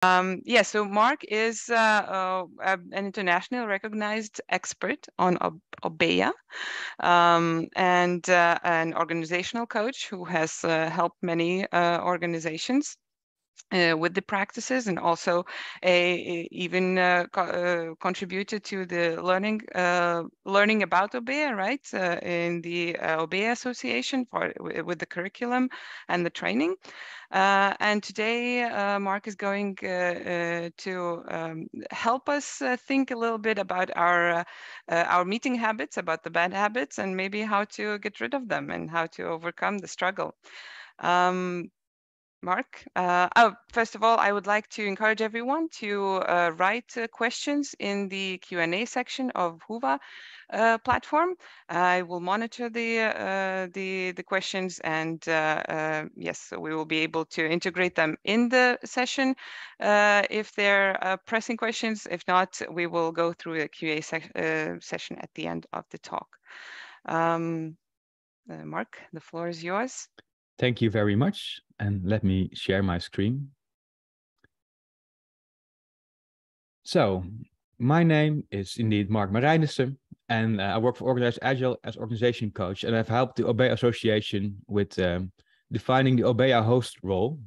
Yeah, so Mark is an international recognized expert on Obeya, and an organizational coach who has helped many organizations with the practices, and also even contributed to the learning about Obeya, right, in the Obeya Association with the curriculum and the training. And today, Mark is going to help us think a little bit about our meeting habits, about the bad habits, and maybe how to get rid of them and how to overcome the struggle. Mark, first of all, I would like to encourage everyone to write questions in the Q&A section of Whova platform. I will monitor the questions, and yes, so we will be able to integrate them in the session if they're pressing questions. If not, we will go through a QA session at the end of the talk. Mark, the floor is yours. Thank you very much. And let me share my screen. So my name is indeed Mark Marijnissen, and I work for Organized Agile as organization coach, and I've helped the Obeya Association with defining the Obeya host role.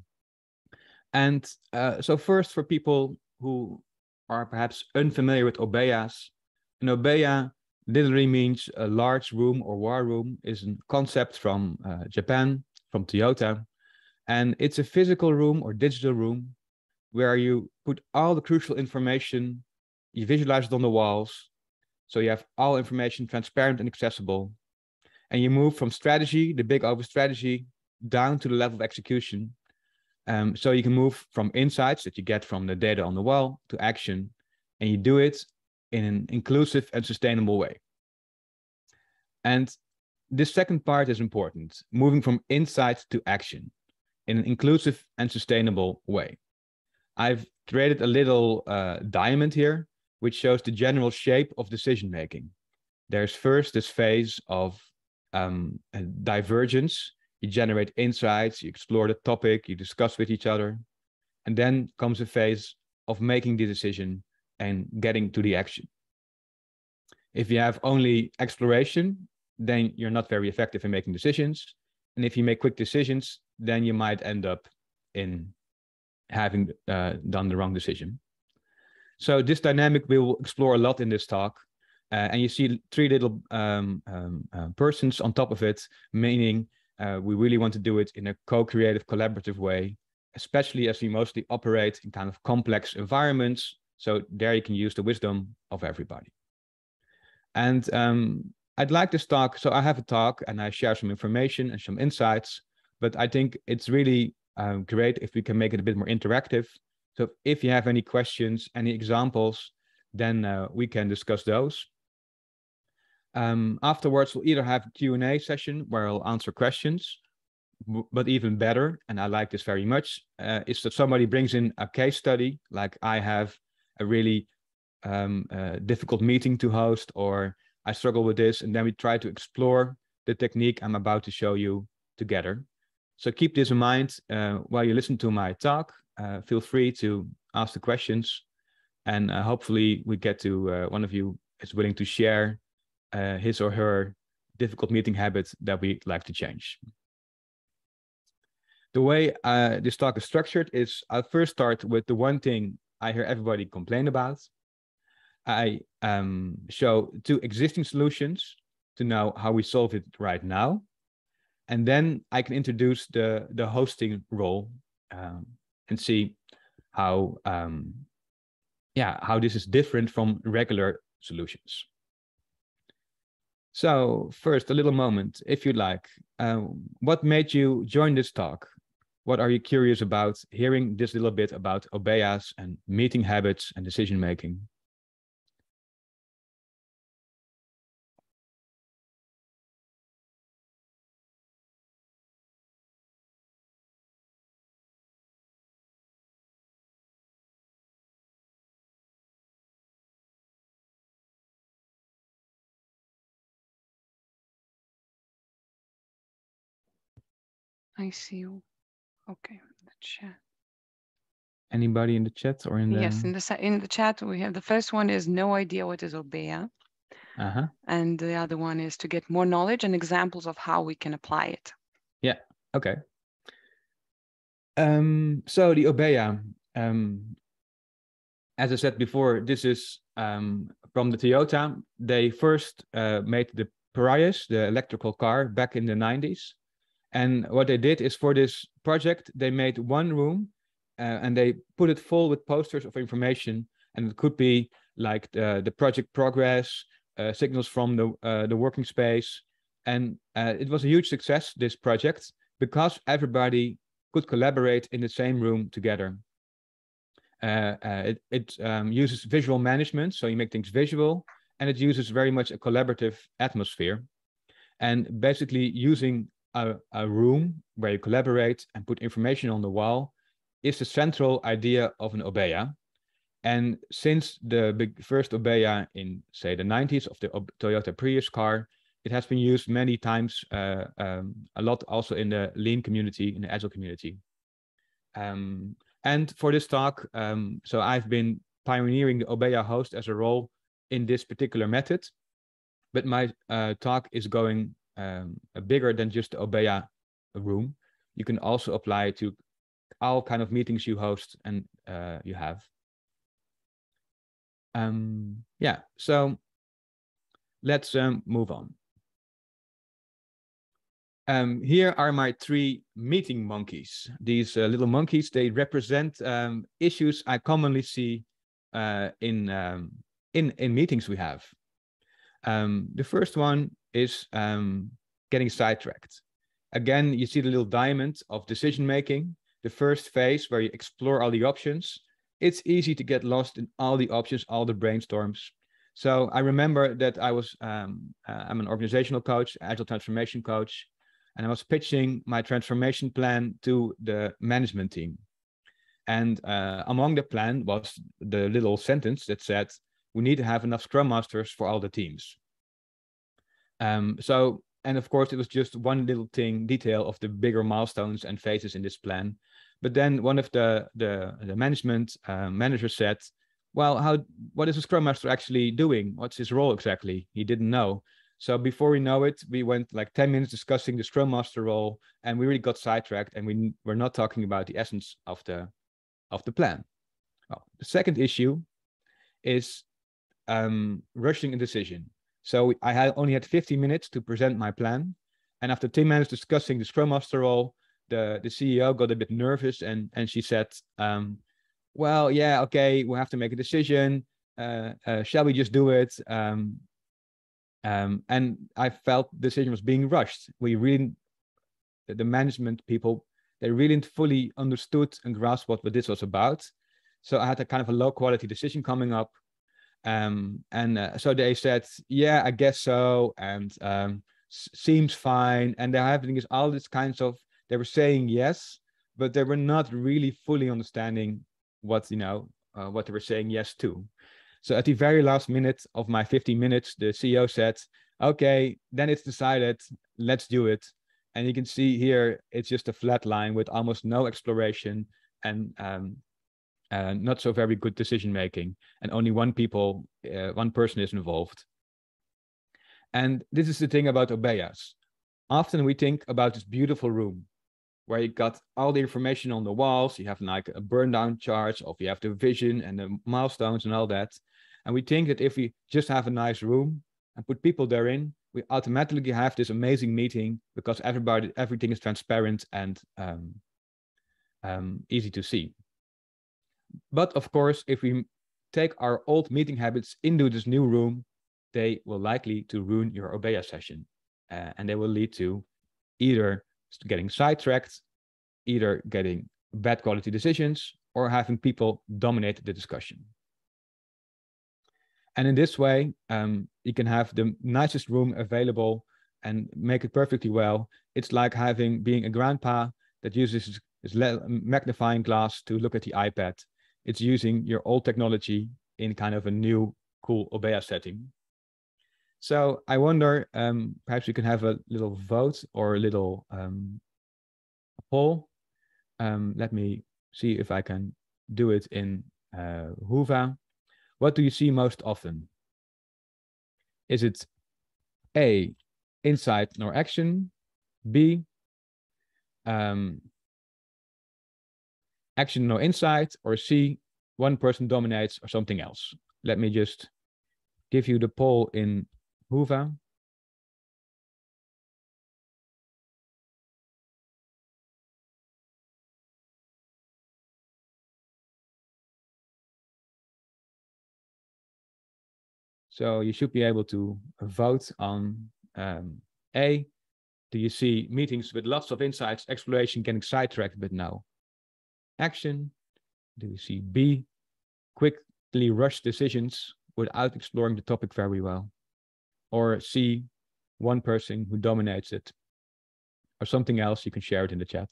And so first, for people who are perhaps unfamiliar with Obeyas, an Obeya literally means a large room or war room, is a concept from Japan, from Toyota. And it's a physical room or digital room where you put all the crucial information, you visualize it on the walls, so you have all information transparent and accessible. And you move from strategy, the big over strategy, down to the level of execution. So you can move from insights that you get from the data on the wall to action, and you do it in an inclusive and sustainable way. And this second part is important, moving from insight to action in an inclusive and sustainable way. I've created a little diamond here, which shows the general shape of decision-making. There's first this phase of divergence. You generate insights, you explore the topic, you discuss with each other. And then comes a phase of making the decision and getting to the action. If you have only exploration, then you're not very effective in making decisions. And if you make quick decisions, then you might end up in having done the wrong decision. So this dynamic we will explore a lot in this talk. And you see three little persons on top of it, meaning we really want to do it in a co-creative, collaborative way, especially as we mostly operate in kind of complex environments. So there you can use the wisdom of everybody. And I'd like this talk, so I have a talk and I share some information and some insights, but I think it's really great if we can make it a bit more interactive. So if you have any questions, any examples, then we can discuss those. Afterwards, we'll either have a Q&A session where I'll answer questions, but even better, and I like this very much, is that somebody brings in a case study, like I have a really difficult meeting to host, or I struggle with this, and then we try to explore the technique I'm about to show you together. So keep this in mind while you listen to my talk. Feel free to ask the questions, and hopefully we get to one of you is willing to share his or her difficult meeting habits that we'd like to change. The way this talk is structured is I'll first start with the one thing I hear everybody complain about. I show two existing solutions to know how we solve it right now. And then I can introduce the hosting role and see how this is different from regular solutions. So first, a little moment, if you'd like. What made you join this talk? What are you curious about hearing this little bit about Obeyas and meeting habits and decision making? I see you. Okay, the chat. Anybody in the chat or in the? Yes, in the chat we have the first one is no idea what is Obeya, and the other one is to get more knowledge and examples of how we can apply it. Yeah. Okay. So the Obeya, as I said before, this is from the Toyota. They first made the Prius, the electrical car, back in the 90s. And what they did is for this project, they made one room and they put it full with posters of information. And it could be like the project progress, signals from the working space. And it was a huge success, this project, because everybody could collaborate in the same room together. It uses visual management, so you make things visual, and it uses very much a collaborative atmosphere. And basically using a room where you collaborate and put information on the wall is the central idea of an Obeya. And since the first Obeya in, say, the 90s of the Toyota Prius car, it has been used many times, a lot also in the lean community, in the agile community. And for this talk, so I've been pioneering the Obeya host as a role in this particular method, but my talk is going bigger than just the Obeya room. You can also apply it to all kind of meetings you host and you have. Yeah, so let's move on. Here are my 3 meeting monkeys. These little monkeys, they represent issues I commonly see in meetings we have. The first one is getting sidetracked. Again, you see the little diamond of decision making, the first phase where you explore all the options. It's easy to get lost in all the options, all the brainstorms. So I remember that I'm an organizational coach, agile transformation coach, and I was pitching my transformation plan to the management team. And among the plan was the little sentence that said, we need to have enough Scrum Masters for all the teams. And of course, it was just one little detail of the bigger milestones and phases in this plan. But then one of the management managers said, well, what is a Scrum Master actually doing? What's his role exactly? He didn't know. So before we know it, we went like 10 minutes discussing the Scrum Master role, and we really got sidetracked, and we were not talking about the essence of the plan. Well, the second issue is rushing a decision. So I only had 15 minutes to present my plan. And after 10 minutes discussing the Scrum Master role, the CEO got a bit nervous and she said, well, yeah, okay, we'll have to make a decision. Shall we just do it? And I felt the decision was being rushed. The management people, they really didn't fully understood and grasp what this was about. So I had a kind of a low quality decision coming up. So they said, yeah, I guess so. And seems fine. And they're having all this kinds of, they were saying yes, but they were not really fully understanding what they were saying yes to. So at the very last minute of my 15 minutes, the CEO said, okay, then it's decided, let's do it. And you can see here, it's just a flat line with almost no exploration and not so very good decision making, and only one person is involved. And this is the thing about Obeyas. Often we think about this beautiful room where you got all the information on the walls, you have like a burn down chart, or you have the vision and the milestones and all that. And we think that if we just have a nice room and put people therein, we automatically have this amazing meeting because everything is transparent and easy to see. But of course, if we take our old meeting habits into this new room, they will likely to ruin your Obeya session. And they will lead to either getting sidetracked, either getting bad quality decisions, or having people dominate the discussion. And in this way, you can have the nicest room available and make it perfectly well. It's like being a grandpa that uses his magnifying glass to look at the iPad. It's using your old technology in kind of a new, cool Obeya setting. So I wonder, perhaps we can have a little vote or a little poll. Let me see if I can do it in Hoover. What do you see most often? Is it A, insight nor action, B, action no insight, or C, one person dominates, or something else? Let me just give you the poll in Hoover. So you should be able to vote on A. Do you see meetings with lots of insights, exploration, getting sidetracked, but no action? Do you see B, quickly rush decisions without exploring the topic very well? Or C, one person who dominates it? Or something else, you can share it in the chat.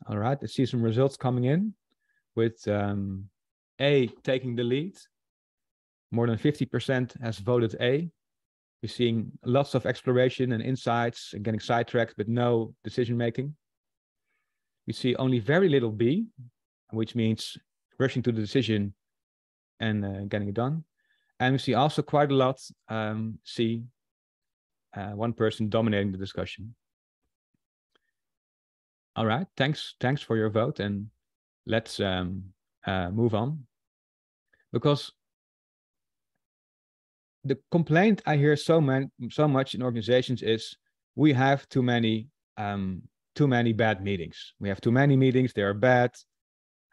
All right, I see some results coming in with A taking the lead. More than 50% has voted A. We're seeing lots of exploration and insights and getting sidetracked, but no decision making. We see only very little B, which means rushing to the decision and getting it done. And we see also quite a lot C, one person dominating the discussion. All right, thanks for your vote, and let's move on. Because the complaint I hear so much in organizations is we have too many bad meetings. We have too many meetings, they are bad.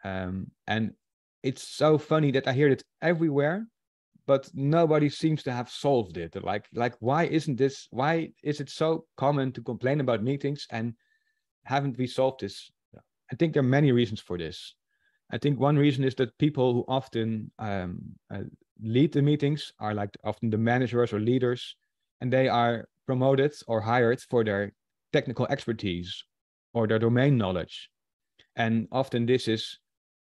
And it's so funny that I hear it everywhere, but nobody seems to have solved it. Like why is it so common to complain about meetings, and haven't we solved this? I think there are many reasons for this. I think one reason is that people who often lead the meetings are like often the managers or leaders, and they are promoted or hired for their technical expertise or their domain knowledge. And often this is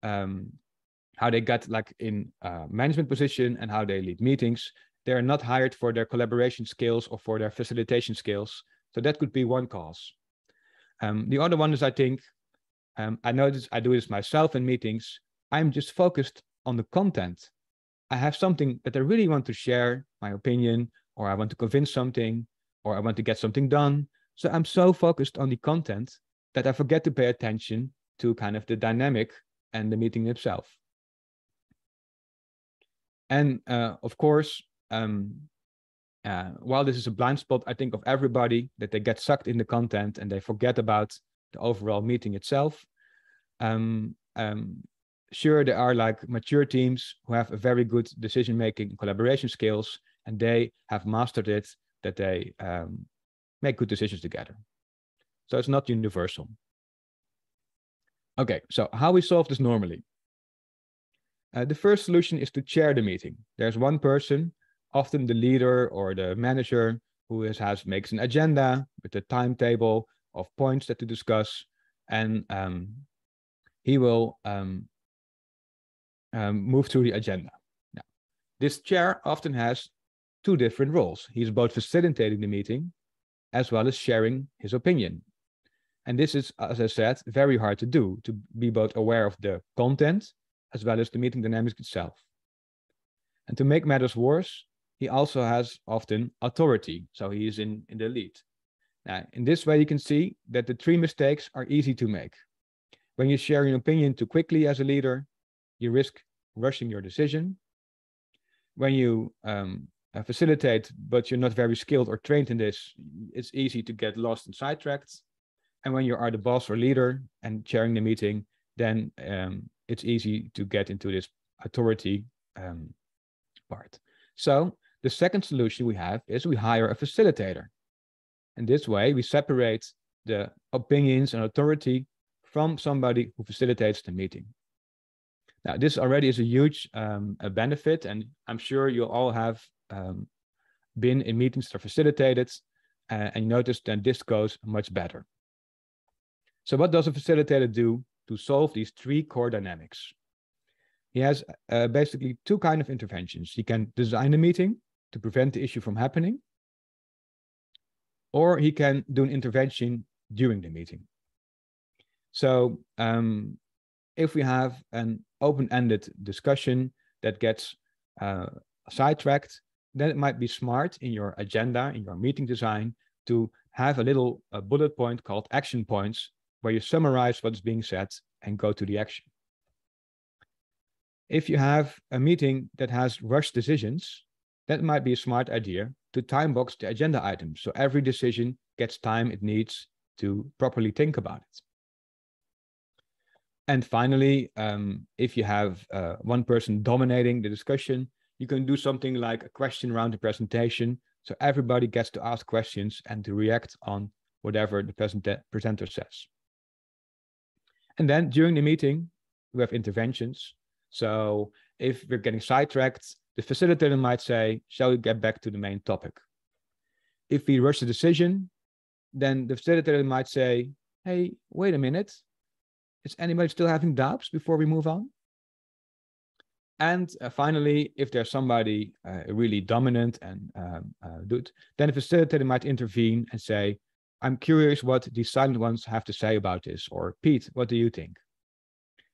how they got like in management position and how they lead meetings. They're not hired for their collaboration skills or for their facilitation skills. So that could be one cause. The other one is, I think, I notice I do this myself in meetings. I'm just focused on the content. I have something that I really want to share, my opinion, or I want to convince something, or I want to get something done. So I'm so focused on the content that I forget to pay attention to kind of the dynamic and the meeting itself. And of course, while this is a blind spot, I think of everybody, that they get sucked in the content and they forget about the overall meeting itself. Sure, there are like mature teams who have a very good decision-making and collaboration skills, and they have mastered it, that they make good decisions together. So it's not universal. Okay, so how we solve this normally. The first solution is to chair the meeting. There's one person, often the leader or the manager, who makes an agenda with a timetable of points that to discuss, and he will move through the agenda. Now, this chair often has two different roles. He's both facilitating the meeting as well as sharing his opinion. And this is, as I said, very hard to do, to be both aware of the content as well as the meeting dynamics itself. And to make matters worse, he also has often authority, so he is in the lead. Now, in this way, you can see that the three mistakes are easy to make. When you share your opinion too quickly as a leader, you risk rushing your decision. When you facilitate, but you're not very skilled or trained in this, it's easy to get lost and sidetracked. And when you are the boss or leader and chairing the meeting, then it's easy to get into this authority part. So the second solution we have is we hire a facilitator. And this way we separate the opinions and authority from somebody who facilitates the meeting. Now, this already is a huge a benefit, and I'm sure you all have been in meetings that are facilitated and noticed that this goes much better. So what does a facilitator do to solve these three core dynamics? He has basically two kinds of interventions. He can design a meeting to prevent the issue from happening, or he can do an intervention during the meeting. So if we have an open-ended discussion that gets sidetracked, then it might be smart in your agenda, in your meeting design, to have a little bullet point called action points, where you summarize what's being said and go to the action. If you have a meeting that has rushed decisions, that might be a smart idea to time box the agenda items, so every decision gets time it needs to properly think about it. And finally, if you have one person dominating the discussion, you can do something like a question round the presentation, so everybody gets to ask questions and to react on whatever the presenter says. And then during the meeting, we have interventions. So if we're getting sidetracked, the facilitator might say, shall we get back to the main topic? If we rush the decision, then the facilitator might say, hey, wait a minute. Is anybody still having doubts before we move on? And finally, if there's somebody really dominant and good, then the facilitator might intervene and say, I'm curious what the silent ones have to say about this, or Pete, what do you think?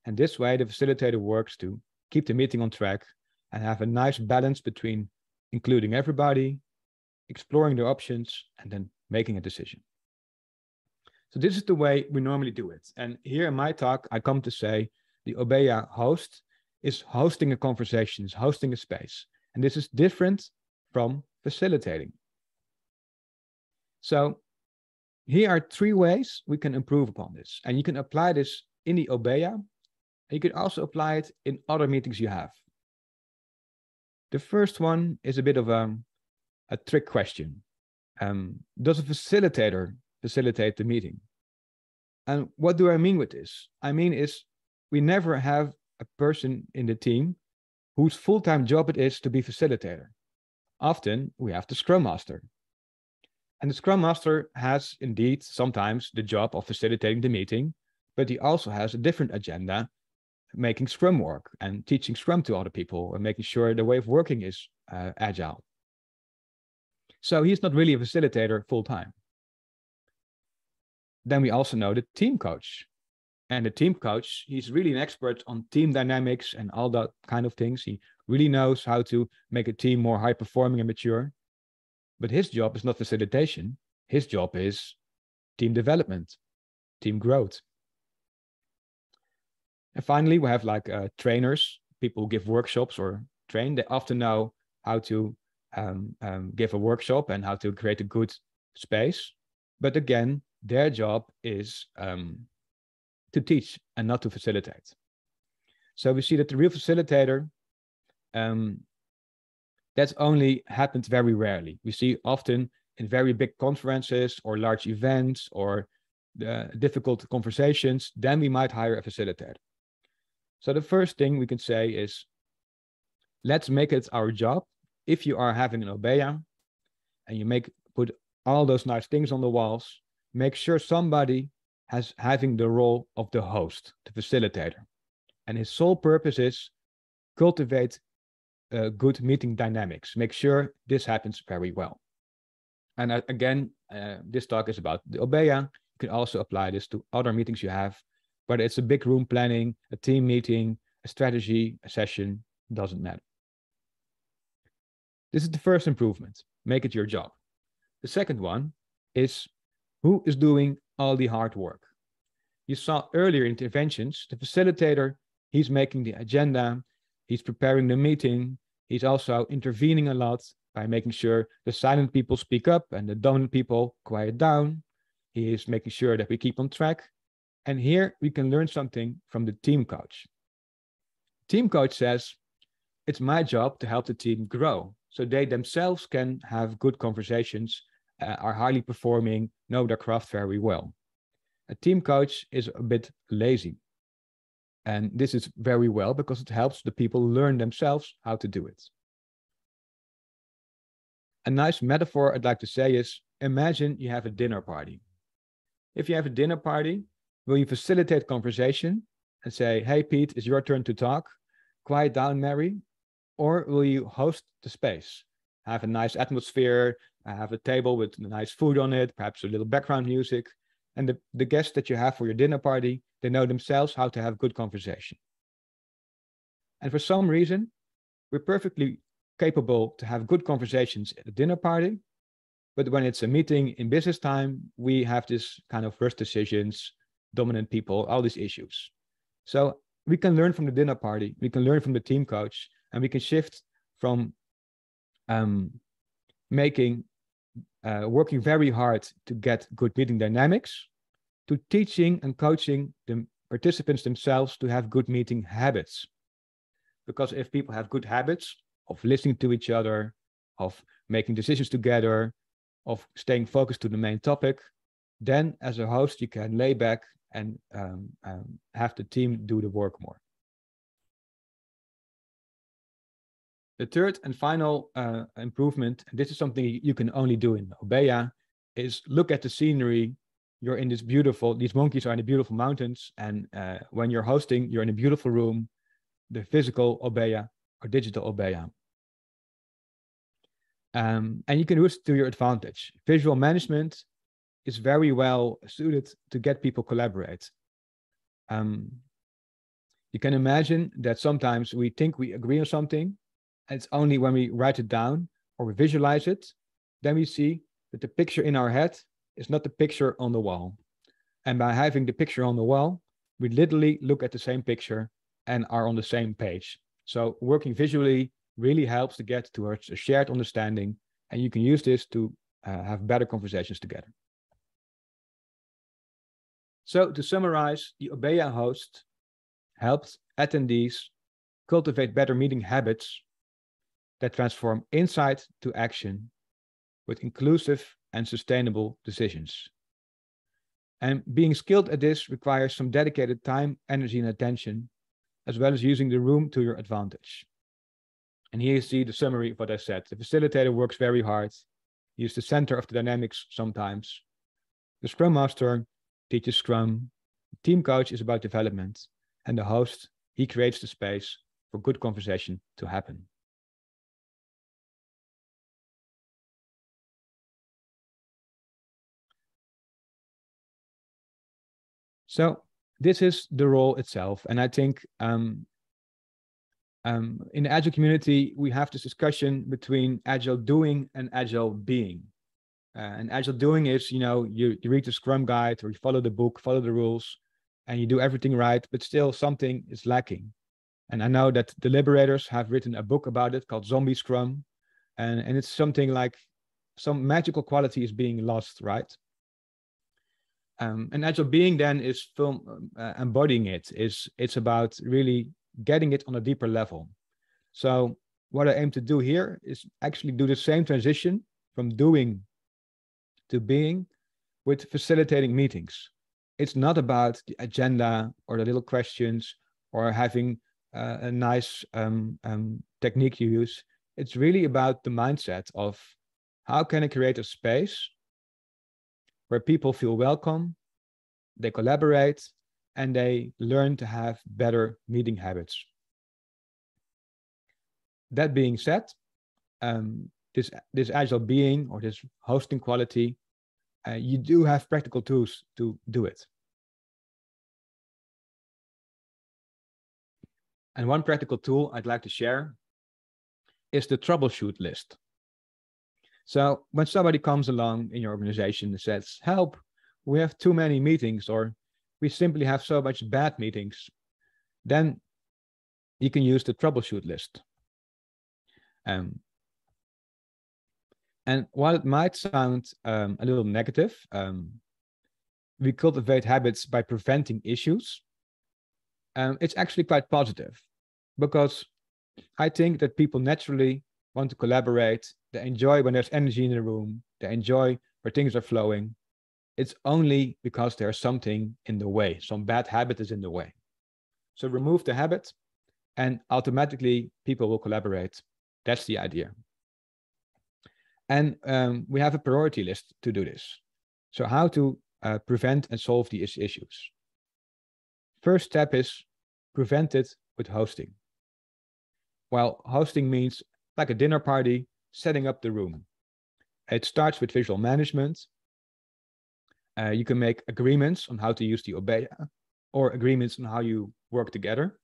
And this way, the facilitator works to keep the meeting on track and have a nice balance between including everybody, exploring their options, and then making a decision. So this is the way we normally do it. And here in my talk, I come to say the Obeya host is hosting a conversation, is hosting a space. And this is different from facilitating. So here are three ways we can improve upon this. And you can apply this in the Obeya. And you can also apply it in other meetings you have. The first one is a bit of a trick question. Does a facilitator facilitate the meeting? And what do I mean with this? I mean is we never have a person in the team whose full-time job it is to be facilitator. Often we have the Scrum Master. And the Scrum Master has indeed sometimes the job of facilitating the meeting, but he also has a different agenda, making Scrum work and teaching Scrum to other people and making sure the way of working is agile. So he's not really a facilitator full-time. Then we also know the team coach. And the team coach, he's really an expert on team dynamics and all that kind of things. He really knows how to make a team more high-performing and mature. But his job is not facilitation. His job is team development, team growth. And finally, we have like trainers, people who give workshops or train. They often know how to give a workshop and how to create a good space. But again, their job is to teach and not to facilitate. So we see that the real facilitator, that's only happened very rarely. We see often in very big conferences or large events or difficult conversations, then we might hire a facilitator. So the first thing we can say is, let's make it our job. If you are having an Obeya and you put all those nice things on the walls, make sure somebody having the role of the host, the facilitator. And his sole purpose is cultivate good meeting dynamics. Make sure this happens very well. And again, this talk is about the Obeya. You can also apply this to other meetings you have, whether it's a big room planning, a team meeting, a strategy, a session, doesn't matter. This is the first improvement. Make it your job. The second one is who is doing all the hard work. You saw earlier interventions, the facilitator, he's making the agenda, he's preparing the meeting, he's also intervening a lot by making sure the silent people speak up and the dominant people quiet down. He is making sure that we keep on track. And here we can learn something from the team coach. Team coach says, it's my job to help the team grow so they themselves can have good conversations, are highly performing, know their craft very well. A team coach is a bit lazy. And this is very well because it helps the people learn themselves how to do it. A nice metaphor I'd like to say is, imagine you have a dinner party. If you have a dinner party, will you facilitate conversation and say, hey, Pete, it's your turn to talk. Quiet down, Mary. Or will you host the space? Have a nice atmosphere, have a table with nice food on it, perhaps a little background music. And the guests that you have for your dinner party, they know themselves how to have good conversation. And for some reason, we're perfectly capable to have good conversations at a dinner party. But when it's a meeting in business time, we have this kind of rush decisions, dominant people, all these issues. So we can learn from the dinner party, we can learn from the team coach, and we can shift from working very hard to get good meeting dynamics to teaching and coaching the participants themselves to have good meeting habits. Because if people have good habits of listening to each other, of making decisions together, of staying focused to the main topic, then as a host, you can lay back and have the team do the work more. The third and final improvement, and this is something you can only do in Obeya, is look at the scenery. You're in these monkeys are in the beautiful mountains. And when you're hosting, you're in a beautiful room, the physical Obeya or digital Obeya. And you can use it to your advantage. Visual management is very well suited to get people collaborate. You can imagine that sometimes we think we agree on something, and it's only when we write it down or we visualize it, then we see that the picture in our head is not the picture on the wall. And by having the picture on the wall, we literally look at the same picture and are on the same page. So working visually really helps to get towards a shared understanding, and you can use this to have better conversations together. So to summarize, the Obeya host helps attendees cultivate better meeting habits that transform insight to action with inclusive and sustainable decisions. And being skilled at this requires some dedicated time, energy, and attention, as well as using the room to your advantage. And here you see the summary of what I said. The facilitator works very hard. He is the center of the dynamics sometimes. The Scrum Master teaches Scrum. The team coach is about development. And the host, he creates the space for good conversation to happen. So this is the role itself. And I think in the Agile community, we have this discussion between Agile doing and Agile being. And Agile doing is, you read the Scrum guide or you follow the book, follow the rules, and you do everything right, but still something is lacking. And I know that the Liberators have written a book about it called Zombie Scrum. And it's something like some magical quality is being lost, right? And Agile being then is embodying it. It's about really getting it on a deeper level. So what I aim to do here is actually do the same transition from doing to being with facilitating meetings. It's not about the agenda or the little questions or having a nice technique you use. It's really about the mindset of how can I create a space where people feel welcome, they collaborate, and they learn to have better meeting habits. That being said, this Agile being or this hosting quality, you do have practical tools to do it. And one practical tool I'd like to share is the troubleshoot list. So when somebody comes along in your organization and says, help, we have too many meetings, or we simply have so much bad meetings, then you can use the troubleshoot list. And while it might sound a little negative, we cultivate habits by preventing issues. It's actually quite positive, because I think that people naturally want to collaborate. They enjoy when there's energy in the room. They enjoy where things are flowing. It's only because there's something in the way. Some bad habit is in the way. So remove the habit and automatically people will collaborate. That's the idea. And we have a priority list to do this. So how to prevent and solve these issues. First step is prevent it with hosting. Well, hosting means like a dinner party, setting up the room. It starts with visual management. You can make agreements on how to use the Obeya or agreements on how you work together.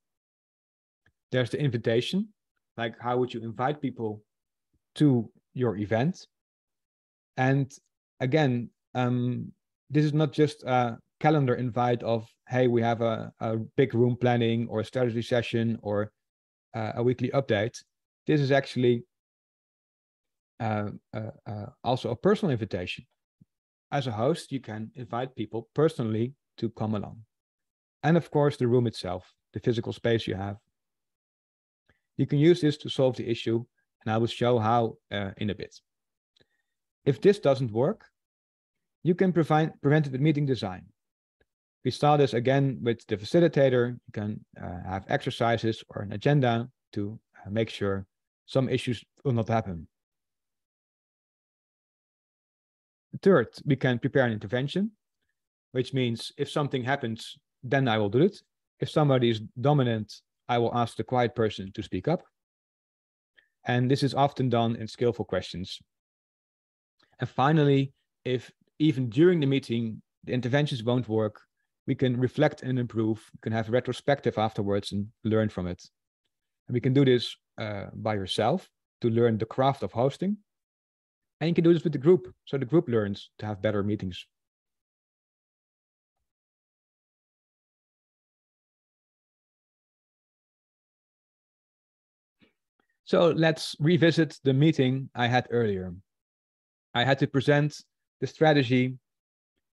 There's the invitation, like how would you invite people to your event? And again, this is not just a calendar invite of, hey, we have a big room planning or a strategy session or a weekly update. This is actually also a personal invitation. As a host, you can invite people personally to come along. And of course, the room itself, the physical space you have. You can use this to solve the issue, and I will show how in a bit. If this doesn't work, you can prevent it with meeting design. We start this again with the facilitator. You can have exercises or an agenda to make sure some issues will not happen. Third, we can prepare an intervention, which means if something happens, then I will do it. If somebody is dominant, I will ask the quiet person to speak up. And this is often done in skillful questions. And finally, if even during the meeting, the interventions won't work, we can reflect and improve. We can have a retrospective afterwards and learn from it. And we can do this by yourself to learn the craft of hosting. And you can do this with the group. So the group learns to have better meetings. So let's revisit the meeting I had earlier. I had to present the strategy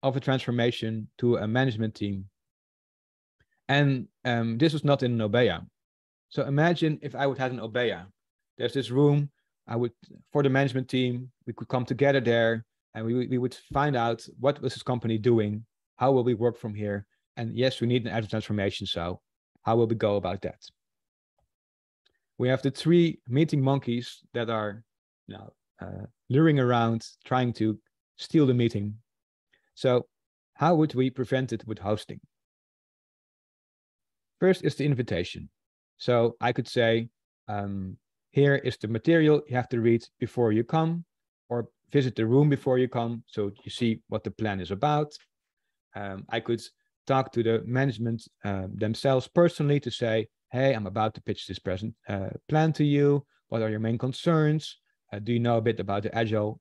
of a transformation to a management team. And this was not in an Obeya. So imagine if I would have an Obeya. There's this room, for the management team, we could come together there and we would find out what was this company doing, how will we work from here? And yes, we need an agile transformation. So how will we go about that? We have the 3 meeting monkeys that are now luring around, trying to steal the meeting. So how would we prevent it with hosting? First is the invitation. So I could say, here is the material you have to read before you come, or visit the room before you come, so you see what the plan is about. I could talk to the management themselves personally to say, hey, I'm about to pitch this plan to you. What are your main concerns? Do you know a bit about the agile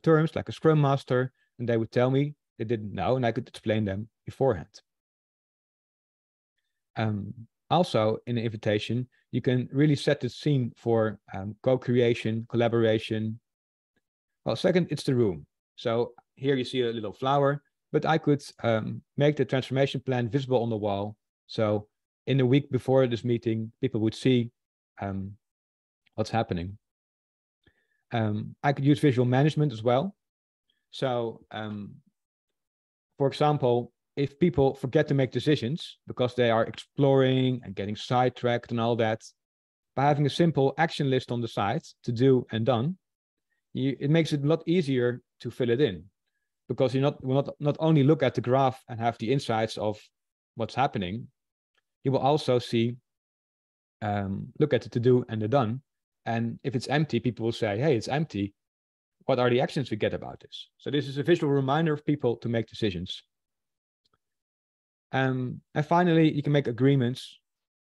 terms, like a Scrum Master? And they would tell me they didn't know, and I could explain them beforehand. Also, in the invitation, you can really set the scene for co-creation, collaboration. Well, second, it's the room. So here you see a little flower, but I could make the transformation plan visible on the wall. So in the week before this meeting, people would see what's happening. I could use visual management as well. So, for example, if people forget to make decisions because they are exploring and getting sidetracked and all that, by having a simple action list on the side to do and done, it makes it a lot easier to fill it in, because you will not only look at the graph and have the insights of what's happening, you will also see, look at the to-do and the done. And if it's empty, people will say, hey, it's empty. What are the actions we get about this? So this is a visual reminder of people to make decisions. And finally, you can make agreements.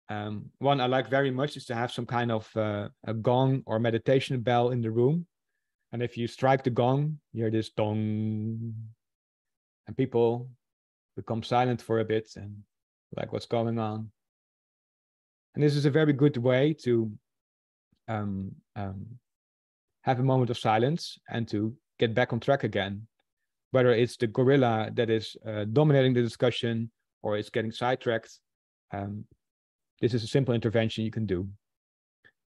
One I like very much is to have some kind of a gong or meditation bell in the room. And if you strike the gong, you hear this dong, and people become silent for a bit and like, what's going on? And this is a very good way to have a moment of silence and to get back on track again, whether it's the gorilla that is dominating the discussion or it's getting sidetracked. This is a simple intervention you can do.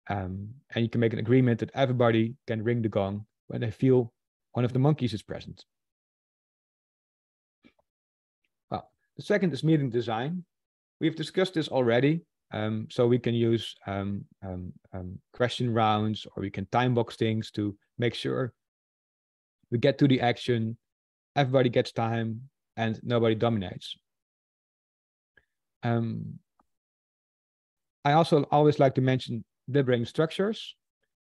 And you can make an agreement that everybody can ring the gong when they feel one of the monkeys is present. Well, the second is meeting design. We've discussed this already. So we can use question rounds, or we can time box things to make sure we get to the action, everybody gets time, and nobody dominates. I also always like to mention deliberating structures.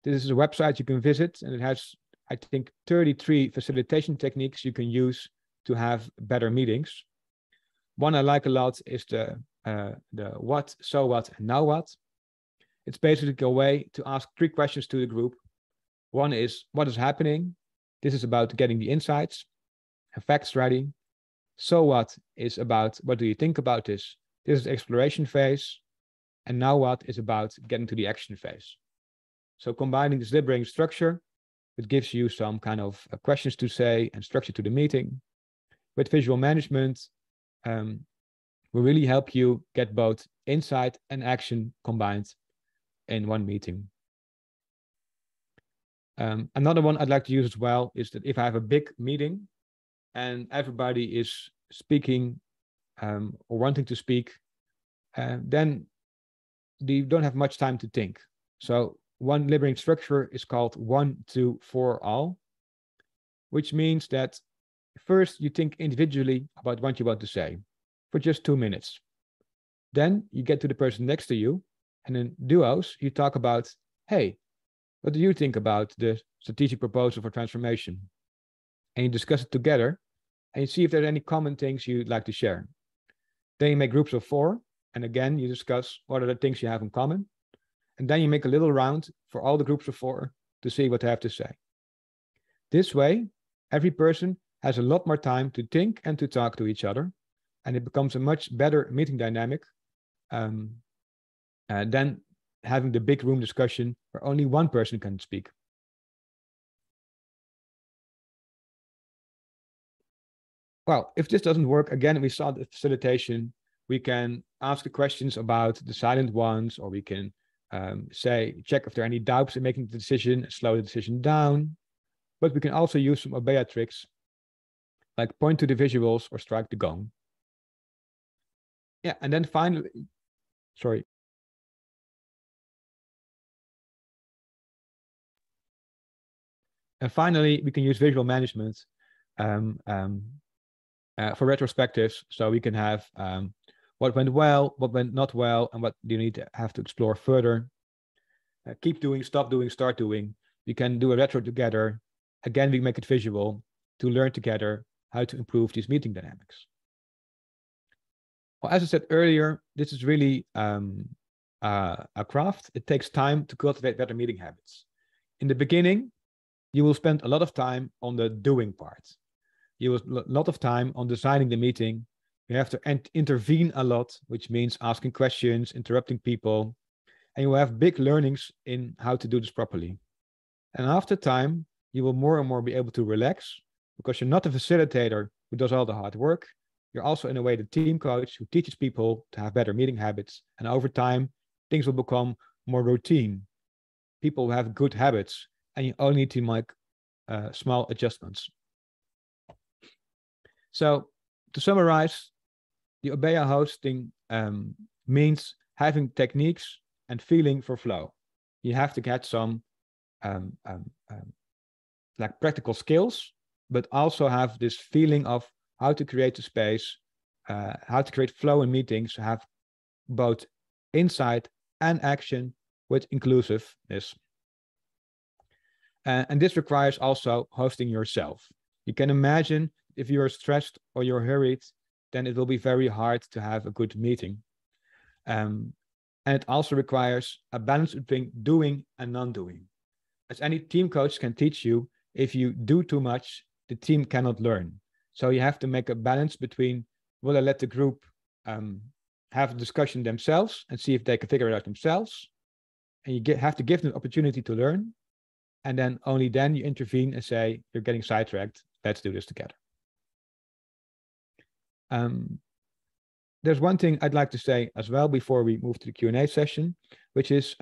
This is a website you can visit, and it has, I think, 33 facilitation techniques you can use to have better meetings. One I like a lot is the what, so what, and now what. It's basically a way to ask 3 questions to the group. One is, what is happening? This is about getting the insights and facts ready. So what is about, what do you think about this? This is the exploration phase. And now what is about getting to the action phase. So combining this deliberating structure, it gives you some kind of questions to say and structure to the meeting. With visual management, will really help you get both insight and action combined in one meeting. Another one I'd like to use as well is that if I have a big meeting and everybody is speaking or wanting to speak, then you don't have much time to think. So one deliberating structure is called 1, 2, 4, all, which means that first you think individually about what you want to say for just 2 minutes. Then you get to the person next to you, and in duos, you talk about, hey, what do you think about the strategic proposal for transformation? And you discuss it together, and you see if there are any common things you'd like to share. Then you make groups of 4, and again, you discuss what are the things you have in common. And then you make a little round for all the groups of 4 to see what they have to say. This way, every person has a lot more time to think and to talk to each other, and it becomes a much better meeting dynamic than having the big room discussion where only one person can speak. Well, if this doesn't work, again, we saw the facilitation. We can ask the questions about the silent ones, or we can check if there are any doubts in making the decision, slow the decision down. But we can also use some Obeya tricks, like point to the visuals or strike the gong. Yeah, and then finally, sorry. And finally, we can use visual management for retrospectives. So we can have what went well, what went not well, and what do you need to have to explore further. Keep doing, stop doing, start doing. We can do a retro together. Again, we make it visual to learn together how to improve these meeting dynamics. Well, as I said earlier, this is really a craft. It takes time to cultivate better meeting habits. In the beginning, you will spend a lot of time on the doing part. You will a lot of time on designing the meeting. You have to intervene a lot, which means asking questions, interrupting people, and you will have big learnings in how to do this properly. And after time, you will more and more be able to relax because you're not a facilitator who does all the hard work. You're also, in a way, the team coach who teaches people to have better meeting habits. And over time, things will become more routine. People have good habits, and you only need to make small adjustments. So to summarize, the Obeya hosting means having techniques and feeling for flow. You have to get some like practical skills, but also have this feeling of how to create a space, how to create flow in meetings, have both insight and action with inclusiveness. And this requires also hosting yourself. You can imagine if you're stressed or you're hurried, then it will be very hard to have a good meeting. And it also requires a balance between doing and non-doing. As any team coach can teach you, if you do too much, the team cannot learn. So you have to make a balance between, will I let the group have a discussion themselves and see if they can figure it out themselves? And you have to give them the opportunity to learn. And then only then you intervene and say, you're getting sidetracked. Let's do this together. There's one thing I'd like to say as well before we move to the Q&A session, which is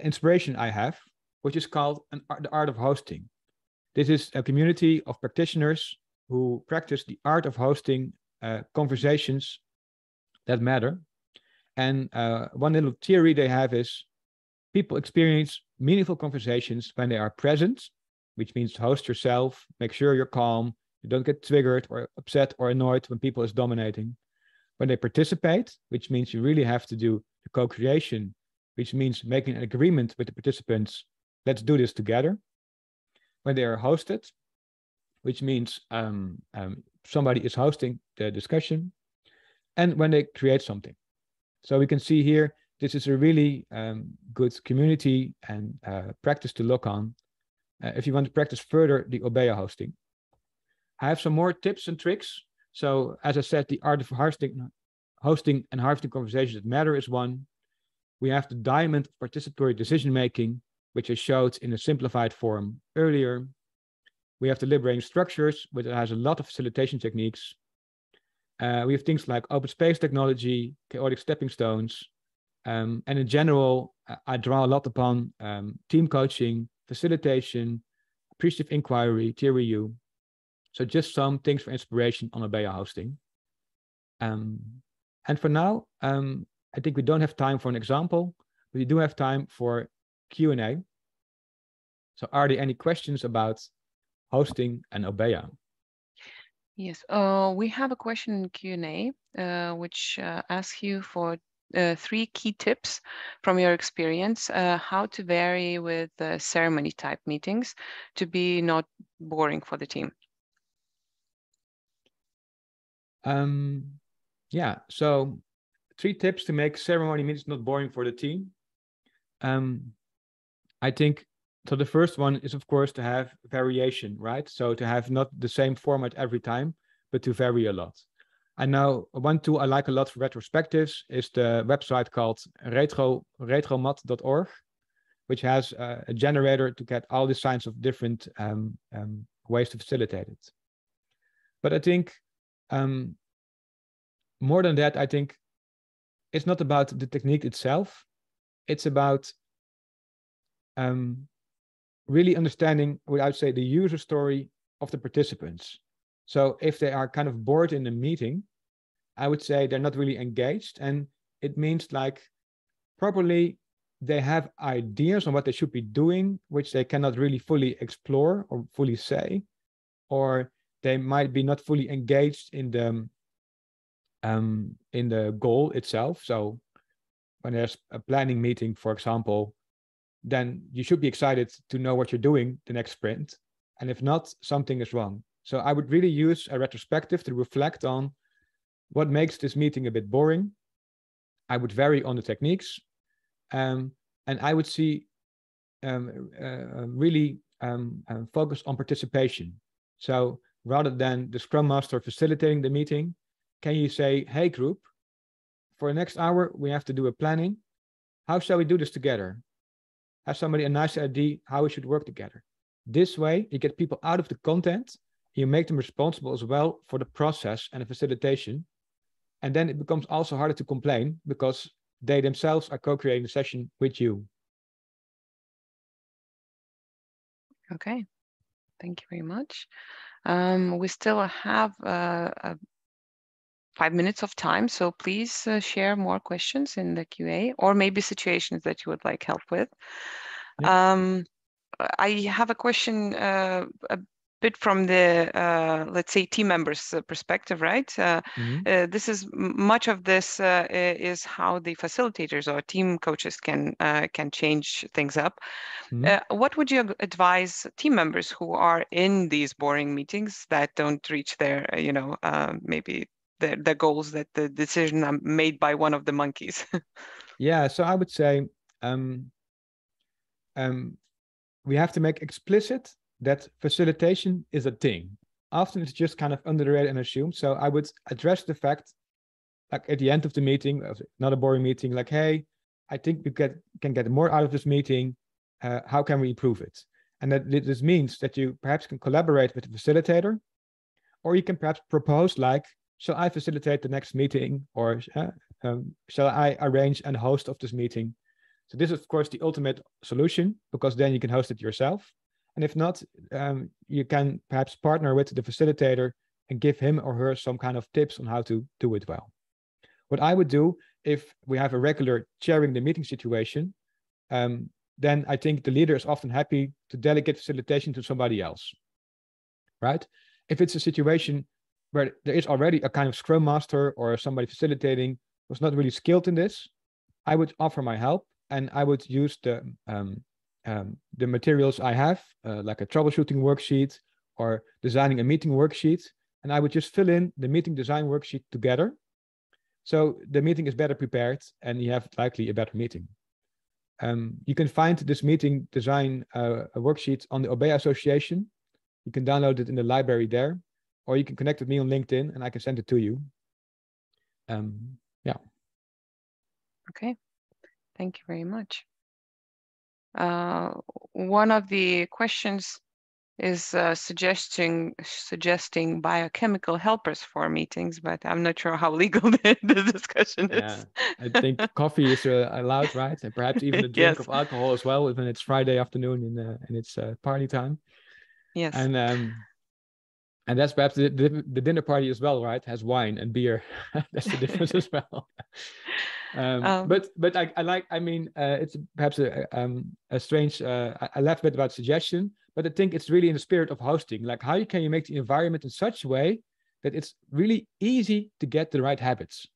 inspiration I have, which is called the Art of Hosting. This is a community of practitioners who practice the art of hosting conversations that matter. And one little theory they have is people experience meaningful conversations when they are present, which means host yourself, make sure you're calm, you don't get triggered or upset or annoyed when people is dominating. When they participate, which means you really have to do the co-creation, which means making an agreement with the participants, let's do this together. When they are hosted, which means somebody is hosting the discussion, and when they create something. So we can see here, this is a really good community and practice to look on if you want to practice further the Obeya hosting. I have some more tips and tricks. So as I said, the art of hosting and harvesting conversations that matter is one. We have the diamond of participatory decision-making, which I showed in a simplified form earlier. We have the liberating structures, which has a lot of facilitation techniques. We have things like open space technology, chaotic stepping stones. And in general, I draw a lot upon team coaching, facilitation, appreciative inquiry, tier review. So just some things for inspiration on Obeya hosting. And for now, I think we don't have time for an example, but we do have time for Q&A. So are there any questions about hosting and Obeya? Yes, we have a question in Q&A, which asks you for 3 key tips from your experience, how to vary with ceremony type meetings to be not boring for the team. Yeah, so 3 tips to make ceremony meetings not boring for the team. I think, so the first one is, of course, to have variation, right? So to have not the same format every time, but to vary a lot. I know one tool I like a lot for retrospectives is the website called retromat.org, which has a generator to get all the signs of different ways to facilitate it. But I think more than that, I think it's not about the technique itself. It's about really understanding, what I would say, the user story of the participants. So if they are kind of bored in the meeting, I would say they're not really engaged. And it means like probably they have ideas on what they should be doing, which they cannot really fully explore or fully say, or they might be not fully engaged in the goal itself. So when there's a planning meeting, for example, then you should be excited to know what you're doing the next sprint. And if not, something is wrong. So I would really use a retrospective to reflect on what makes this meeting a bit boring. I would vary on the techniques. And I would see really focus on participation. So rather than the Scrum Master facilitating the meeting, can you say, hey group, for the next hour, we have to do a planning. How shall we do this together? Have somebody a nice idea how we should work together? This way, you get people out of the content, you make them responsible as well for the process and the facilitation. And then it becomes also harder to complain because they themselves are co-creating the session with you. Okay, thank you very much. We still have 5 minutes of time, so please share more questions in the QA or maybe situations that you would like help with. Yeah. I have a question a bit from the, let's say, team members' perspective, right? This is much of this is how the facilitators or team coaches can change things up. What would you advise team members who are in these boring meetings that don't reach their, maybe the goals, that the decision are made by one of the monkeys? Yeah, so I would say we have to make explicit that facilitation is a thing. Often it's just kind of under the radar and assumed. So I would address the fact, like at the end of the meeting, not a boring meeting, like, hey, I think we can get more out of this meeting. How can we improve it? And that this means that you perhaps can collaborate with the facilitator, or you can perhaps propose like, shall I facilitate the next meeting, or shall I arrange and host of this meeting? So this is, of course, the ultimate solution, because then you can host it yourself. And if not, you can perhaps partner with the facilitator and give him or her some kind of tips on how to do it well. what I would do if we have a regular chairing the meeting situation, then I think the leader is often happy to delegate facilitation to somebody else, right? If it's a situation where there is already a kind of scrum master or somebody facilitating who's not really skilled in this, I would offer my help, and I would use the materials I have, like a troubleshooting worksheet or designing a meeting worksheet, and I would just fill in the meeting design worksheet together. So the meeting is better prepared and you have likely a better meeting. You can find this meeting design worksheet on the Obeya Association. You can download it in the library there, or you can connect with me on LinkedIn and I can send it to you. Yeah. Okay, thank you very much. One of the questions is suggesting biochemical helpers for meetings, but I'm not sure how legal the discussion is. I think coffee is allowed, right? And perhaps even a drink of alcohol as well, when it's Friday afternoon and it's party time. Yes. And that's perhaps the dinner party as well, right? Has wine and beer. That's the difference as well. But I like. I mean, it's perhaps a strange. I laugh a bit about suggestion, but I think it's really in the spirit of hosting. Like, how can you make the environment in such a way that it's really easy to get the right habits?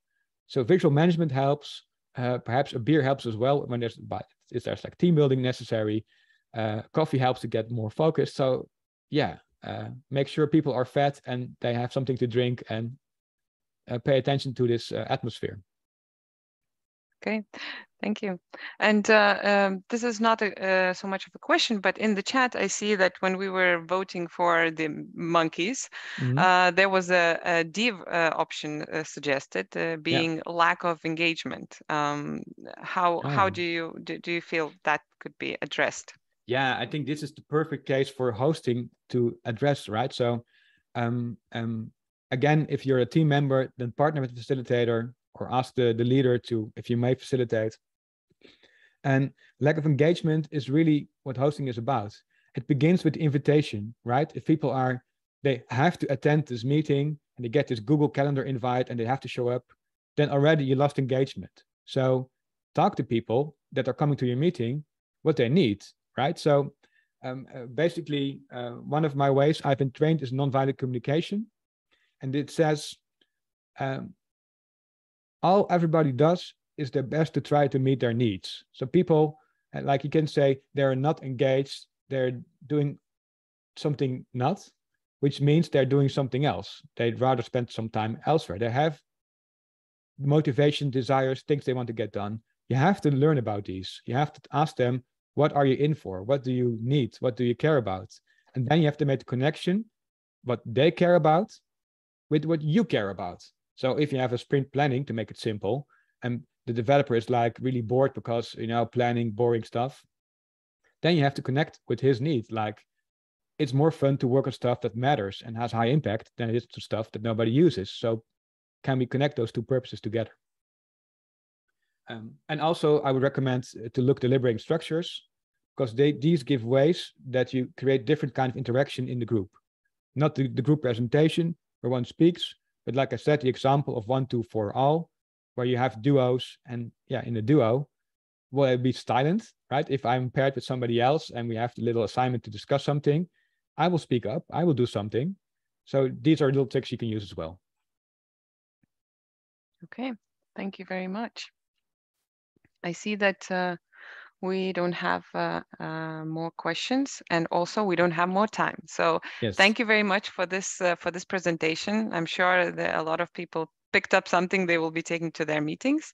So visual management helps. Perhaps a beer helps as well when there's like team building necessary. Coffee helps to get more focused. So yeah. Make sure people are fed and they have something to drink, and pay attention to this atmosphere. Okay, thank you. And this is not so much of a question, but in the chat, I see that when we were voting for the monkeys, there was a div option suggested, being lack of engagement. How do you feel that could be addressed? Yeah, I think this is the perfect case for hosting to address, right? So again, if you're a team member, then partner with the facilitator or ask the leader to, if you may facilitate. And lack of engagement is really what hosting is about. It begins with the invitation, right? If people they have to attend this meeting and they get this Google Calendar invite and they have to show up, then already you lost engagement. So talk to people that are coming to your meeting, what they need, right? So basically, one of my ways I've been trained is nonviolent communication. And it says, all everybody does is their best to try to meet their needs. So people, like you can say, they're not engaged, they're doing something not, which means they're doing something else. They'd rather spend some time elsewhere. They have motivation, desires, things they want to get done. You have to learn about these. You have to ask them, what are you in for? What do you need? What do you care about? And then you have to make the connection, what they care about with what you care about. So if you have a sprint planning, to make it simple, and the developer is like really bored because, planning boring stuff, then you have to connect with his needs. Like, it's more fun to work on stuff that matters and has high impact than it is to stuff that nobody uses. So can we connect those two purposes together? And also, I would recommend to look the liberating structures, because these give ways that you create different kind of interaction in the group. Not the group presentation where one speaks, but like I said, the example of 1, 2, 4 all, where you have duos, and in a duo, will it be silent, right? If I'm paired with somebody else and we have the little assignment to discuss something, I will speak up, I will do something. So these are little tricks you can use as well. Okay, thank you very much. I see that we don't have more questions, and also we don't have more time. So thank you very much for this presentation. I'm sure that a lot of people picked up something they will be taking to their meetings.